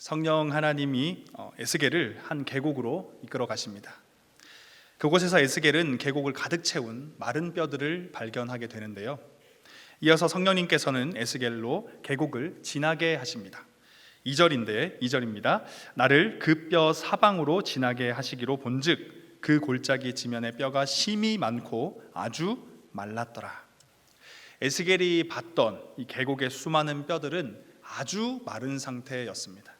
성령 하나님이 에스겔을 한 계곡으로 이끌어 가십니다. 그곳에서 에스겔은 계곡을 가득 채운 마른 뼈들을 발견하게 되는데요. 이어서 성령님께서는 에스겔로 계곡을 지나게 하십니다. 2절입니다. 나를 그 뼈 사방으로 지나게 하시기로 본즉 그 골짜기 지면의 뼈가 심이 많고 아주 말랐더라. 에스겔이 봤던 이 계곡의 수많은 뼈들은 아주 마른 상태였습니다.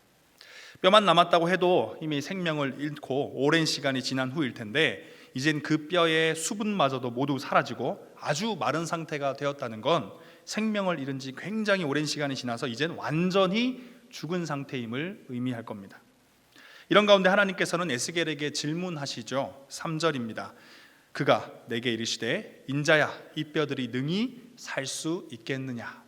뼈만 남았다고 해도 이미 생명을 잃고 오랜 시간이 지난 후일 텐데 이젠 그 뼈의 수분마저도 모두 사라지고 아주 마른 상태가 되었다는 건 생명을 잃은 지 굉장히 오랜 시간이 지나서 이젠 완전히 죽은 상태임을 의미할 겁니다. 이런 가운데 하나님께서는 에스겔에게 질문하시죠. 3절입니다. 그가 내게 이르시되 인자야 이 뼈들이 능히 살 수 있겠느냐.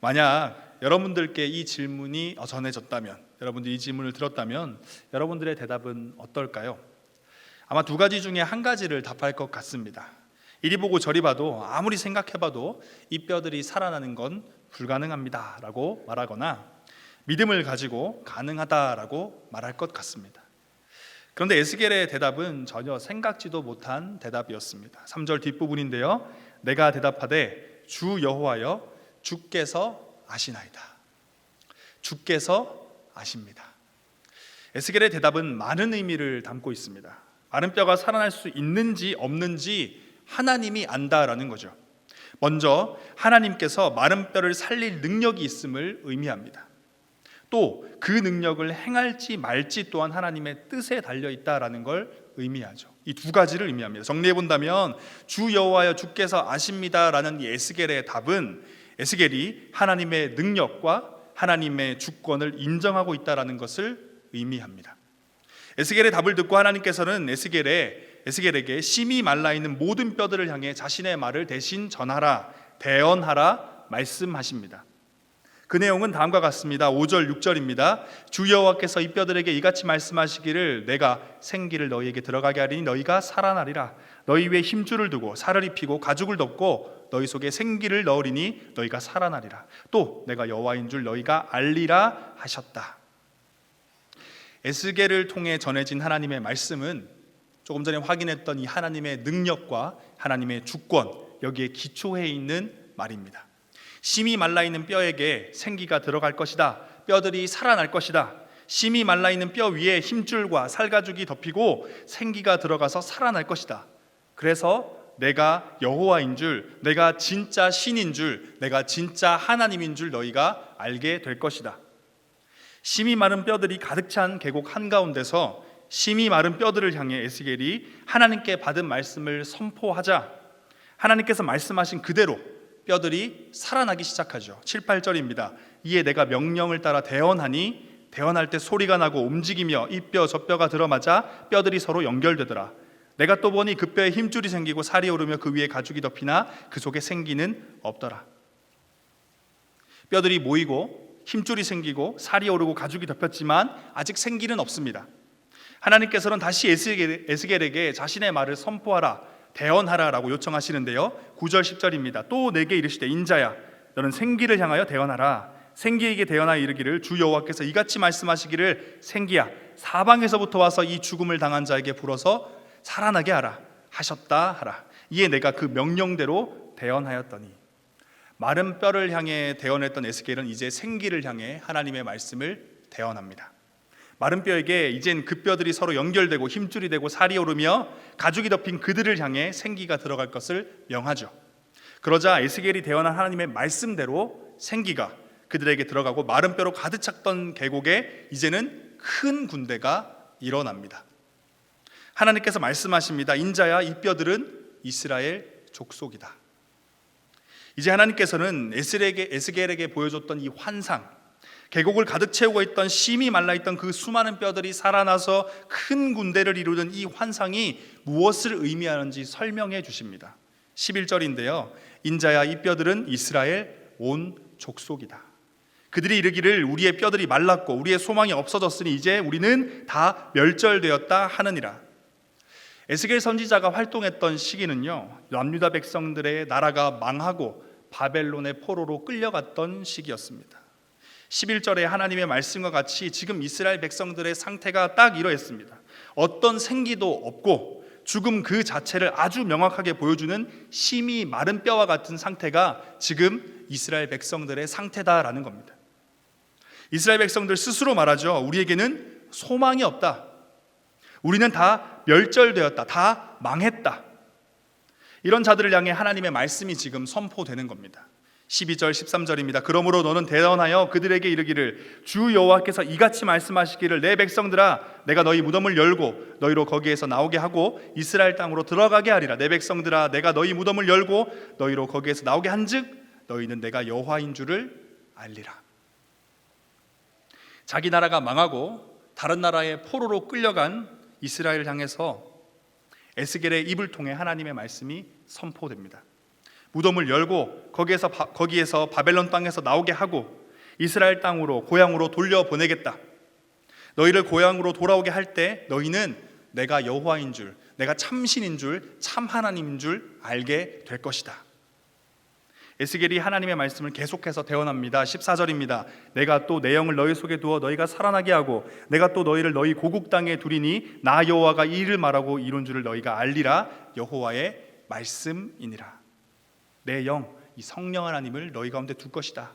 만약 여러분들께 이 질문이 전해졌다면, 여러분들이 이 질문을 들었다면 여러분들의 대답은 어떨까요? 아마 두 가지 중에 한 가지를 답할 것 같습니다. 이리 보고 저리 봐도 아무리 생각해봐도 이 뼈들이 살아나는 건 불가능합니다 라고 말하거나 믿음을 가지고 가능하다라고 말할 것 같습니다. 그런데 에스겔의 대답은 전혀 생각지도 못한 대답이었습니다. 3절 뒷부분인데요. 내가 대답하되 주 여호와여 주께서 아시나이다. 주께서 아십니다. 에스겔의 대답은 많은 의미를 담고 있습니다. 마른 뼈가 살아날 수 있는지 없는지 하나님이 안다라는 거죠. 먼저 하나님께서 마른 뼈를 살릴 능력이 있음을 의미합니다. 또 그 능력을 행할지 말지 또한 하나님의 뜻에 달려있다라는 걸 의미하죠. 이 두 가지를 의미합니다. 정리해 본다면 주 여호와여 주께서 아십니다라는 이 에스겔의 답은 에스겔이 하나님의 능력과 하나님의 주권을 인정하고 있다라는 것을 의미합니다. 에스겔의 답을 듣고 하나님께서는 에스겔에게 심이 말라있는 모든 뼈들을 향해 자신의 말을 대신 전하라, 대언하라 말씀하십니다. 그 내용은 다음과 같습니다. 5절 6절입니다. 주 여호와께서 이 뼈들에게 이같이 말씀하시기를 내가 생기를 너희에게 들어가게 하리니 너희가 살아나리라. 너희 위에 힘줄을 두고 살을 입히고 가죽을 덮고 너희 속에 생기를 넣으리니 너희가 살아나리라. 또 내가 여호와인 줄 너희가 알리라 하셨다. 에스겔을 통해 전해진 하나님의 말씀은 조금 전에 확인했던 이 하나님의 능력과 하나님의 주권, 여기에 기초해 있는 말입니다. 심이 말라있는 뼈에게 생기가 들어갈 것이다. 뼈들이 살아날 것이다. 심이 말라있는 뼈 위에 힘줄과 살가죽이 덮이고 생기가 들어가서 살아날 것이다. 그래서 내가 여호와인 줄, 내가 진짜 신인 줄, 내가 진짜 하나님인 줄 너희가 알게 될 것이다. 심이 마른 뼈들이 가득 찬 계곡 한가운데서 심이 마른 뼈들을 향해 에스겔이 하나님께 받은 말씀을 선포하자 하나님께서 말씀하신 그대로 뼈들이 살아나기 시작하죠. 7, 8절입니다. 이에 내가 명령을 따라 대언하니 대언할 때 소리가 나고 움직이며 이 뼈 저 뼈가 들어맞아 뼈들이 서로 연결되더라. 내가 또 보니 그 뼈에 힘줄이 생기고 살이 오르며 그 위에 가죽이 덮이나 그 속에 생기는 없더라. 뼈들이 모이고 힘줄이 생기고 살이 오르고 가죽이 덮였지만 아직 생기는 없습니다. 하나님께서는 다시 에스겔에게 자신의 말을 선포하라, 대언하라라고 요청하시는데요. 9절 10절입니다. 또 내게 이르시되 인자야 너는 생기를 향하여 대언하라. 생기에게 대언하여 이르기를 주 여호와께서 이같이 말씀하시기를 생기야 사방에서부터 와서 이 죽음을 당한 자에게 불어서 살아나게 하라 하셨다 하라. 이에 내가 그 명령대로 대언하였더니. 마른 뼈를 향해 대언했던 에스겔은 이제 생기를 향해 하나님의 말씀을 대언합니다. 마른 뼈에게 이젠 그 뼈들이 서로 연결되고 힘줄이 되고 살이 오르며 가죽이 덮인 그들을 향해 생기가 들어갈 것을 명하죠. 그러자 에스겔이 대언한 하나님의 말씀대로 생기가 그들에게 들어가고 마른 뼈로 가득 찼던 계곡에 이제는 큰 군대가 일어납니다. 하나님께서 말씀하십니다. 인자야 이 뼈들은 이스라엘 족속이다. 이제 하나님께서는 에스겔에게 보여줬던 이 환상, 계곡을 가득 채우고 있던 심이 말라있던 그 수많은 뼈들이 살아나서 큰 군대를 이루는 이 환상이 무엇을 의미하는지 설명해 주십니다. 11절인데요. 인자야 이 뼈들은 이스라엘 온 족속이다. 그들이 이르기를 우리의 뼈들이 말랐고 우리의 소망이 없어졌으니 이제 우리는 다 멸절되었다 하느니라. 에스겔 선지자가 활동했던 시기는요, 남유다 백성들의 나라가 망하고 바벨론의 포로로 끌려갔던 시기였습니다. 11절에 하나님의 말씀과 같이 지금 이스라엘 백성들의 상태가 딱 이러했습니다. 어떤 생기도 없고 죽음 그 자체를 아주 명확하게 보여주는 심히 마른 뼈와 같은 상태가 지금 이스라엘 백성들의 상태다라는 겁니다. 이스라엘 백성들 스스로 말하죠. 우리에게는 소망이 없다. 우리는 다 멸절되었다. 다 망했다. 이런 자들을 향해 하나님의 말씀이 지금 선포되는 겁니다. 12절 13절입니다. 그러므로 너는 대언하여 그들에게 이르기를 주 여호와께서 이같이 말씀하시기를 내 백성들아 내가 너희 무덤을 열고 너희로 거기에서 나오게 하고 이스라엘 땅으로 들어가게 하리라. 내 백성들아 내가 너희 무덤을 열고 너희로 거기에서 나오게 한즉 너희는 내가 여호와인 줄을 알리라. 자기 나라가 망하고 다른 나라의 포로로 끌려간 이스라엘을 향해서 에스겔의 입을 통해 하나님의 말씀이 선포됩니다. 무덤을 열고 거기에서 바벨론 땅에서 나오게 하고 이스라엘 땅으로 고향으로 돌려보내겠다. 너희를 고향으로 돌아오게 할 때 너희는 내가 여호와인 줄, 내가 참신인 줄, 참 하나님인 줄 알게 될 것이다. 에스겔이 하나님의 말씀을 계속해서 대언합니다. 14절입니다. 내가 또 내 영을 너희 속에 두어 너희가 살아나게 하고 내가 또 너희를 너희 고국 땅에 두리니 나 여호와가 이 일을 말하고 이룬 줄을 너희가 알리라. 여호와의 말씀이니라. 내 영, 이 성령 하나님을 너희 가운데 둘 것이다.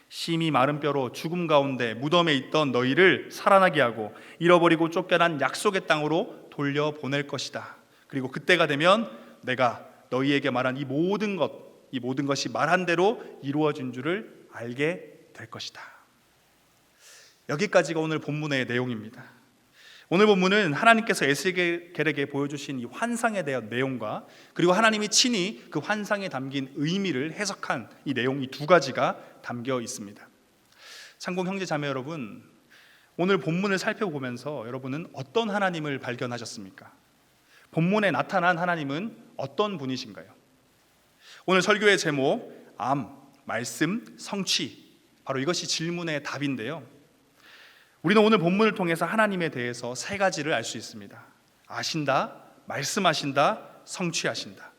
심히 마른 뼈로 죽음 가운데 무덤에 있던 너희를 살아나게 하고 잃어버리고 쫓겨난 약속의 땅으로 돌려보낼 것이다. 그리고 그때가 되면 내가 너희에게 말한 이 모든 것이 말한 대로 이루어진 줄을 알게 될 것이다. 여기까지가 오늘 본문의 내용입니다. 오늘 본문은 하나님께서 에스겔에게 보여주신 이 환상에 대한 내용과 그리고 하나님이 친히 그 환상에 담긴 의미를 해석한 이 내용, 이 두 가지가 담겨 있습니다. 창공 형제 자매 여러분, 오늘 본문을 살펴보면서 여러분은 어떤 하나님을 발견하셨습니까? 본문에 나타난 하나님은 어떤 분이신가요? 오늘 설교의 제목, 말씀, 성취, 바로 이것이 질문의 답인데요. 우리는 오늘 본문을 통해서 하나님에 대해서 세 가지를 알 수 있습니다. 아신다, 말씀하신다, 성취하신다.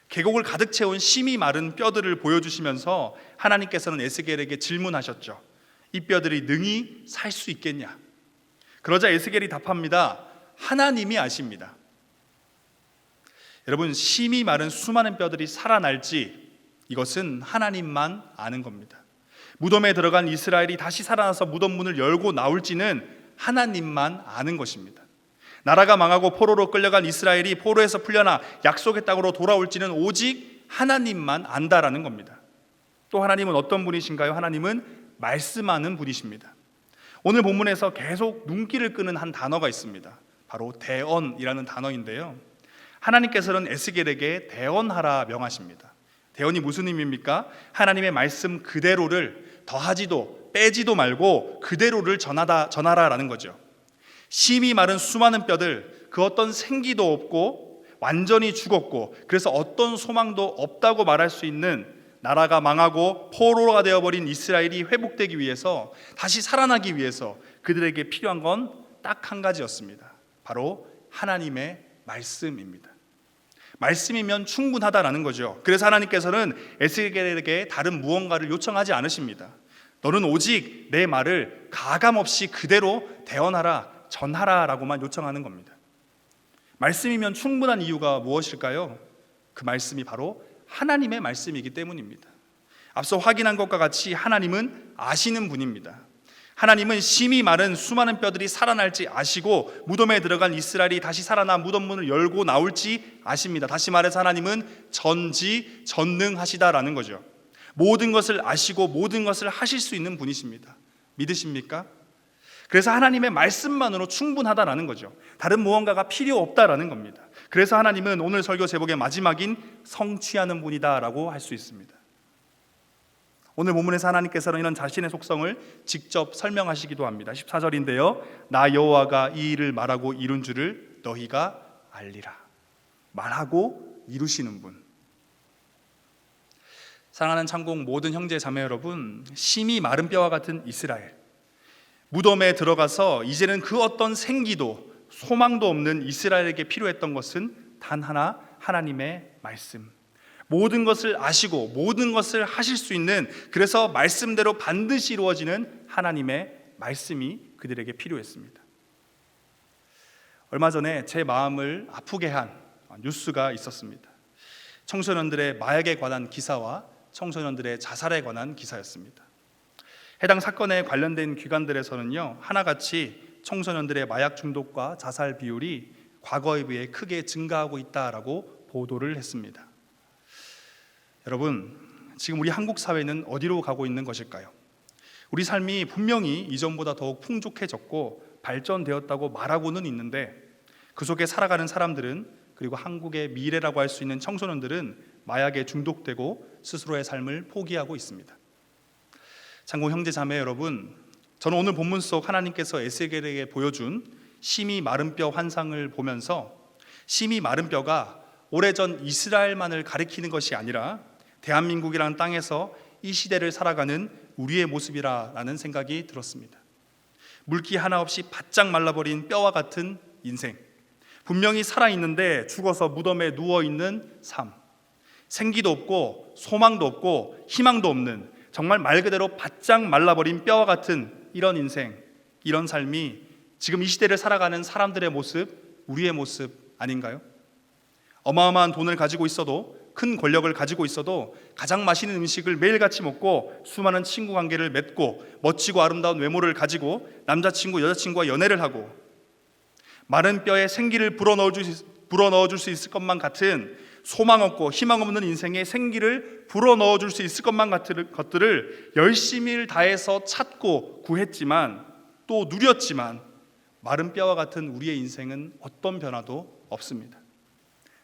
계곡을 가득 채운 심이 마른 뼈들을 보여주시면서 하나님께서는 에스겔에게 질문하셨죠. 이 뼈들이 능히 살 수 있겠냐? 그러자 에스겔이 답합니다. 하나님이 아십니다. 여러분, 심이 마른 수많은 뼈들이 살아날지 이것은 하나님만 아는 겁니다. 무덤에 들어간 이스라엘이 다시 살아나서 무덤 문을 열고 나올지는 하나님만 아는 것입니다. 나라가 망하고 포로로 끌려간 이스라엘이 포로에서 풀려나 약속의 땅으로 돌아올지는 오직 하나님만 안다라는 겁니다. 또 하나님은 어떤 분이신가요? 하나님은 말씀하는 분이십니다. 오늘 본문에서 계속 눈길을 끄는 한 단어가 있습니다. 바로 대언이라는 단어인데요. 하나님께서는 에스겔에게 대언하라 명하십니다. 대언이 무슨 의미입니까? 하나님의 말씀 그대로를 더하지도 빼지도 말고 그대로를 전하라라는 거죠. 심이 마른 수많은 뼈들, 그 어떤 생기도 없고 완전히 죽었고 그래서 어떤 소망도 없다고 말할 수 있는 나라가 망하고 포로가 되어버린 이스라엘이 회복되기 위해서, 다시 살아나기 위해서 그들에게 필요한 건 딱 한 가지였습니다. 바로 하나님의 말씀입니다. 말씀이면 충분하다라는 거죠. 그래서 하나님께서는 에스겔에게 다른 무언가를 요청하지 않으십니다. 너는 오직 내 말을 가감없이 그대로 대언하라, 전하라라고만 요청하는 겁니다. 말씀이면 충분한 이유가 무엇일까요? 그 말씀이 바로 하나님의 말씀이기 때문입니다. 앞서 확인한 것과 같이 하나님은 아시는 분입니다. 하나님은 심히 마른 수많은 뼈들이 살아날지 아시고 무덤에 들어간 이스라엘이 다시 살아나 무덤 문을 열고 나올지 아십니다. 다시 말해서 하나님은 전지전능하시다라는 거죠. 모든 것을 아시고 모든 것을 하실 수 있는 분이십니다. 믿으십니까? 그래서 하나님의 말씀만으로 충분하다라는 거죠. 다른 무언가가 필요 없다라는 겁니다. 그래서 하나님은 오늘 설교 제목의 마지막인 성취하는 분이다라고 할 수 있습니다. 오늘 본문에서 하나님께서는 이런 자신의 속성을 직접 설명하시기도 합니다. 14절인데요. 나 여호와가 이 일을 말하고 이룬 줄을 너희가 알리라. 말하고 이루시는 분. 사랑하는 창공 모든 형제 자매 여러분, 심히 마른 뼈와 같은 이스라엘, 무덤에 들어가서 이제는 그 어떤 생기도 소망도 없는 이스라엘에게 필요했던 것은 단 하나, 하나님의 말씀. 모든 것을 아시고 모든 것을 하실 수 있는, 그래서 말씀대로 반드시 이루어지는 하나님의 말씀이 그들에게 필요했습니다. 얼마 전에 제 마음을 아프게 한 뉴스가 있었습니다. 청소년들의 마약에 관한 기사와 청소년들의 자살에 관한 기사였습니다. 해당 사건에 관련된 기관들에서는요, 하나같이 청소년들의 마약 중독과 자살 비율이 과거에 비해 크게 증가하고 있다라고 보도를 했습니다. 여러분, 지금 우리 한국 사회는 어디로 가고 있는 것일까요? 우리 삶이 분명히 이전보다 더욱 풍족해졌고 발전되었다고 말하고는 있는데, 그 속에 살아가는 사람들은, 그리고 한국의 미래라고 할 수 있는 청소년들은 마약에 중독되고 스스로의 삶을 포기하고 있습니다. 참고 형제 자매 여러분, 저는 오늘 본문 속 하나님께서 에스겔에게 보여준 심히 마른 뼈 환상을 보면서 심히 마른 뼈가 오래전 이스라엘만을 가리키는 것이 아니라 대한민국이라는 땅에서 이 시대를 살아가는 우리의 모습이라는 생각이 들었습니다. 물기 하나 없이 바짝 말라버린 뼈와 같은 인생, 분명히 살아있는데 죽어서 무덤에 누워있는 삶, 생기도 없고 소망도 없고 희망도 없는, 정말 말 그대로 바짝 말라버린 뼈와 같은 이런 인생, 이런 삶이 지금 이 시대를 살아가는 사람들의 모습, 우리의 모습 아닌가요? 어마어마한 돈을 가지고 있어도, 큰 권력을 가지고 있어도, 가장 맛있는 음식을 매일같이 먹고 수많은 친구 관계를 맺고 멋지고 아름다운 외모를 가지고 남자친구, 여자친구와 연애를 하고 마른 뼈에 생기를 불어넣어줄 수 있을 것만 같은, 소망 없고 희망 없는 인생에 생기를 불어넣어줄 수 있을 것만 같은 것들을 열심히 다해서 찾고 구했지만, 또 누렸지만 마른 뼈와 같은 우리의 인생은 어떤 변화도 없습니다.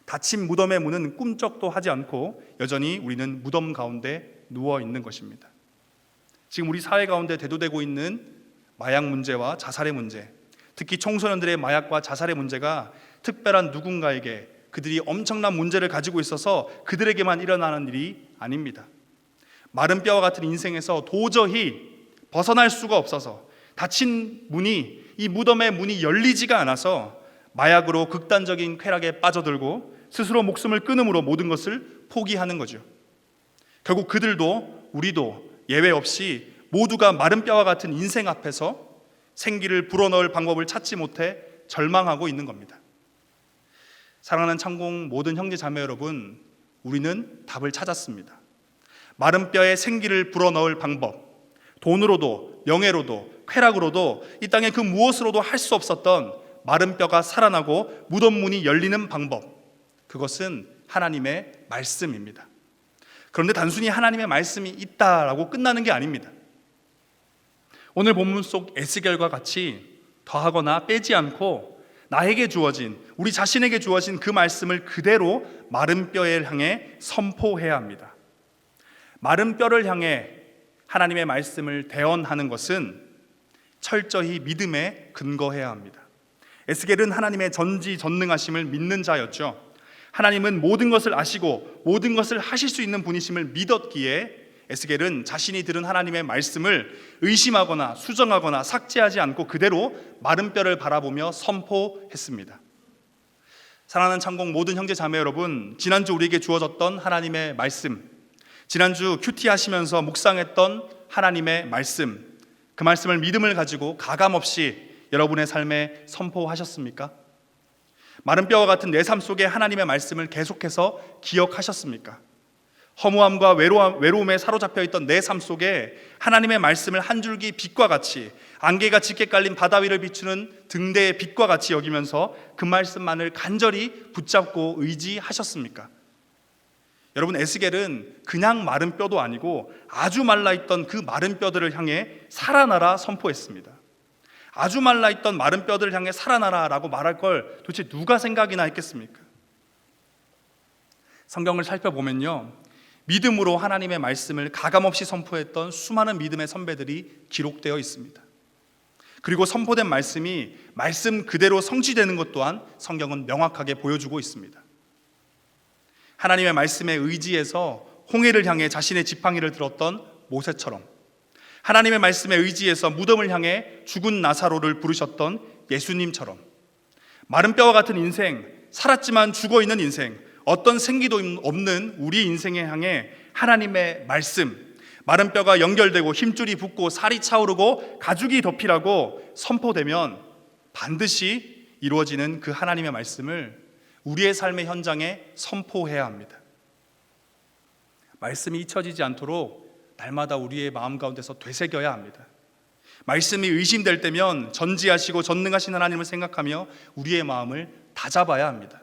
닫힌 무덤의 문은 꿈쩍도 하지 않고 여전히 우리는 무덤 가운데 누워 있는 것입니다. 지금 우리 사회 가운데 대두되고 있는 마약 문제와 자살의 문제, 특히 청소년들의 마약과 자살의 문제가 특별한 누군가에게, 그들이 엄청난 문제를 가지고 있어서 그들에게만 일어나는 일이 아닙니다. 마른 뼈와 같은 인생에서 도저히 벗어날 수가 없어서 닫힌 문이, 이 무덤의 문이 열리지가 않아서 마약으로 극단적인 쾌락에 빠져들고 스스로 목숨을 끊음으로 모든 것을 포기하는 거죠. 결국 그들도 우리도 예외 없이 모두가 마른 뼈와 같은 인생 앞에서 생기를 불어넣을 방법을 찾지 못해 절망하고 있는 겁니다. 사랑하는 창공 모든 형제 자매 여러분, 우리는 답을 찾았습니다. 마른 뼈에 생기를 불어넣을 방법, 돈으로도 명예로도 쾌락으로도 이 땅에 그 무엇으로도 할 수 없었던 마른 뼈가 살아나고 무덤 문이 열리는 방법, 그것은 하나님의 말씀입니다. 그런데 단순히 하나님의 말씀이 있다라고 끝나는 게 아닙니다. 오늘 본문 속 에스겔과 같이 더하거나 빼지 않고 나에게 주어진, 우리 자신에게 주어진 그 말씀을 그대로 마른 뼈를 향해 선포해야 합니다. 마른 뼈를 향해 하나님의 말씀을 대언하는 것은 철저히 믿음에 근거해야 합니다. 에스겔은 하나님의 전지전능하심을 믿는 자였죠. 하나님은 모든 것을 아시고 모든 것을 하실 수 있는 분이심을 믿었기에 에스겔은 자신이 들은 하나님의 말씀을 의심하거나 수정하거나 삭제하지 않고 그대로 마른 뼈를 바라보며 선포했습니다. 사랑하는 창공 모든 형제 자매 여러분, 지난주 우리에게 주어졌던 하나님의 말씀, 지난주 큐티 하시면서 묵상했던 하나님의 말씀, 그 말씀을 믿음을 가지고 가감없이 여러분의 삶에 선포하셨습니까? 마른 뼈와 같은 내 삶 속에 하나님의 말씀을 계속해서 기억하셨습니까? 허무함과 외로움에 사로잡혀 있던 내 삶 속에 하나님의 말씀을 한 줄기 빛과 같이, 안개가 짙게 깔린 바다 위를 비추는 등대의 빛과 같이 여기면서 그 말씀만을 간절히 붙잡고 의지하셨습니까? 여러분, 에스겔은 그냥 마른 뼈도 아니고 아주 말라있던 그 마른 뼈들을 향해 살아나라 선포했습니다. 아주 말라있던 마른 뼈들을 향해 살아나라라고 말할 걸 도대체 누가 생각이나 했겠습니까? 성경을 살펴보면요, 믿음으로 하나님의 말씀을 가감없이 선포했던 수많은 믿음의 선배들이 기록되어 있습니다. 그리고 선포된 말씀이 말씀 그대로 성취되는 것 또한 성경은 명확하게 보여주고 있습니다. 하나님의 말씀에 의지해서 홍해를 향해 자신의 지팡이를 들었던 모세처럼, 하나님의 말씀에 의지해서 무덤을 향해 죽은 나사로를 부르셨던 예수님처럼, 마른 뼈와 같은 인생, 살았지만 죽어있는 인생, 어떤 생기도 없는 우리 인생에 향해 하나님의 말씀, 마른 뼈가 연결되고 힘줄이 붙고 살이 차오르고 가죽이 덮이라고 선포되면 반드시 이루어지는 그 하나님의 말씀을 우리의 삶의 현장에 선포해야 합니다. 말씀이 잊혀지지 않도록 날마다 우리의 마음 가운데서 되새겨야 합니다. 말씀이 의심될 때면 전지하시고 전능하신 하나님을 생각하며 우리의 마음을 다잡아야 합니다.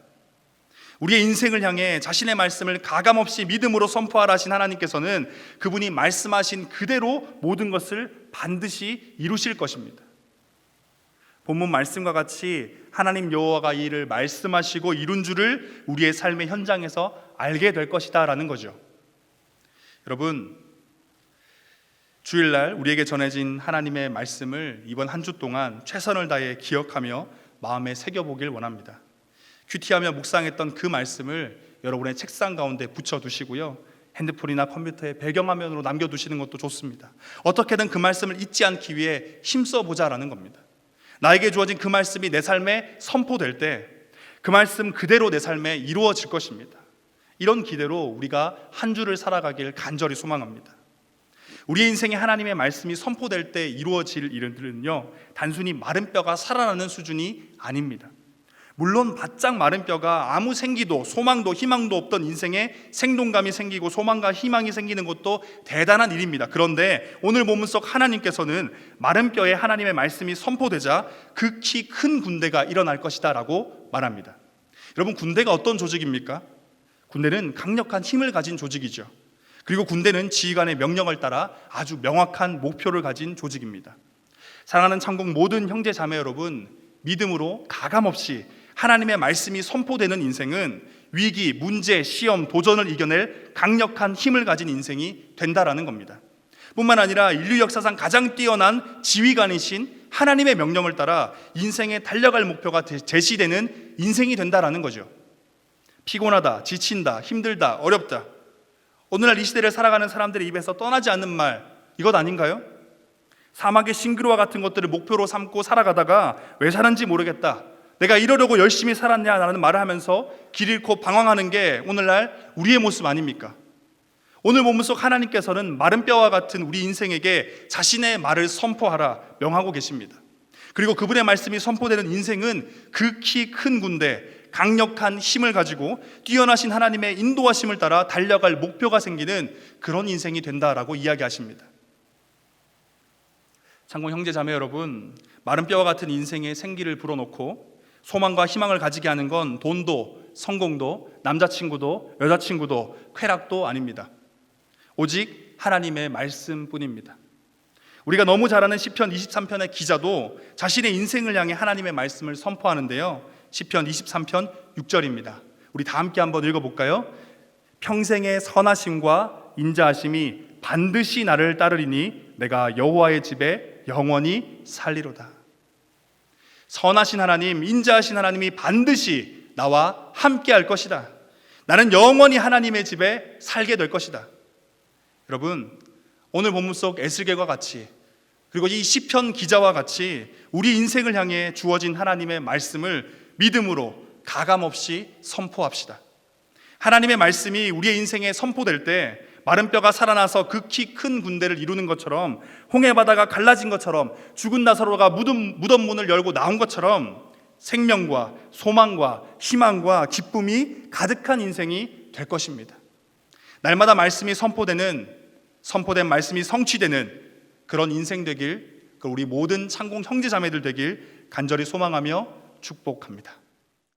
우리의 인생을 향해 자신의 말씀을 가감없이 믿음으로 선포하라 하신 하나님께서는 그분이 말씀하신 그대로 모든 것을 반드시 이루실 것입니다. 본문 말씀과 같이 하나님 여호와가 이 일을 말씀하시고 이룬 줄을 우리의 삶의 현장에서 알게 될 것이다 라는 거죠. 여러분, 주일날 우리에게 전해진 하나님의 말씀을 이번 한 주 동안 최선을 다해 기억하며 마음에 새겨보길 원합니다. 큐티하며 묵상했던 그 말씀을 여러분의 책상 가운데 붙여두시고요, 핸드폰이나 컴퓨터의 배경화면으로 남겨두시는 것도 좋습니다. 어떻게든 그 말씀을 잊지 않기 위해 힘써보자라는 겁니다. 나에게 주어진 그 말씀이 내 삶에 선포될 때 그 말씀 그대로 내 삶에 이루어질 것입니다. 이런 기대로 우리가 한 주를 살아가길 간절히 소망합니다. 우리 인생에 하나님의 말씀이 선포될 때 이루어질 일들은요, 단순히 마른 뼈가 살아나는 수준이 아닙니다. 물론 바짝 마른 뼈가 아무 생기도 소망도 희망도 없던 인생에 생동감이 생기고 소망과 희망이 생기는 것도 대단한 일입니다. 그런데 오늘 본문 속 하나님께서는 마른 뼈에 하나님의 말씀이 선포되자 극히 큰 군대가 일어날 것이다 라고 말합니다. 여러분, 군대가 어떤 조직입니까? 군대는 강력한 힘을 가진 조직이죠. 그리고 군대는 지휘관의 명령을 따라 아주 명확한 목표를 가진 조직입니다. 사랑하는 창국 모든 형제 자매 여러분, 믿음으로 가감없이 하나님의 말씀이 선포되는 인생은 위기, 문제, 시험, 도전을 이겨낼 강력한 힘을 가진 인생이 된다라는 겁니다. 뿐만 아니라 인류 역사상 가장 뛰어난 지휘관이신 하나님의 명령을 따라 인생에 달려갈 목표가 제시되는 인생이 된다라는 거죠. 피곤하다, 지친다, 힘들다, 어렵다, 오늘날 이 시대를 살아가는 사람들의 입에서 떠나지 않는 말, 이것 아닌가요? 사막의 싱그러와 같은 것들을 목표로 삼고 살아가다가 왜 사는지 모르겠다, 내가 이러려고 열심히 살았냐라는 말을 하면서 길 잃고 방황하는 게 오늘날 우리의 모습 아닙니까? 오늘 본문 속 하나님께서는 마른 뼈와 같은 우리 인생에게 자신의 말을 선포하라 명하고 계십니다. 그리고 그분의 말씀이 선포되는 인생은 극히 큰 군대, 강력한 힘을 가지고 뛰어나신 하나님의 인도하심을 따라 달려갈 목표가 생기는 그런 인생이 된다라고 이야기하십니다. 창공 형제 자매 여러분, 마른 뼈와 같은 인생의 생기를 불어넣고 소망과 희망을 가지게 하는 건 돈도, 성공도, 남자친구도, 여자친구도, 쾌락도 아닙니다. 오직 하나님의 말씀뿐입니다. 우리가 너무 잘 아는 시편 23편의 기자도 자신의 인생을 향해 하나님의 말씀을 선포하는데요, 시편 23편 6절입니다. 우리 다 함께 한번 읽어볼까요? 평생의 선하심과 인자하심이 반드시 나를 따르리니 내가 여호와의 집에 영원히 살리로다. 선하신 하나님, 인자하신 하나님이 반드시 나와 함께 할 것이다. 나는 영원히 하나님의 집에 살게 될 것이다. 여러분, 오늘 본문 속 에스겔과 같이, 그리고 이 시편 기자와 같이 우리 인생을 향해 주어진 하나님의 말씀을 믿음으로 가감없이 선포합시다. 하나님의 말씀이 우리의 인생에 선포될 때 마른 뼈가 살아나서 극히 큰 군대를 이루는 것처럼, 홍해 바다가 갈라진 것처럼, 죽은 나사로가 무덤 문을 열고 나온 것처럼 생명과 소망과 희망과 기쁨이 가득한 인생이 될 것입니다. 날마다 말씀이 선포된 말씀이 성취되는 그런 인생 되길, 우리 모든 창공 형제 자매들 되길 간절히 소망하며 축복합니다.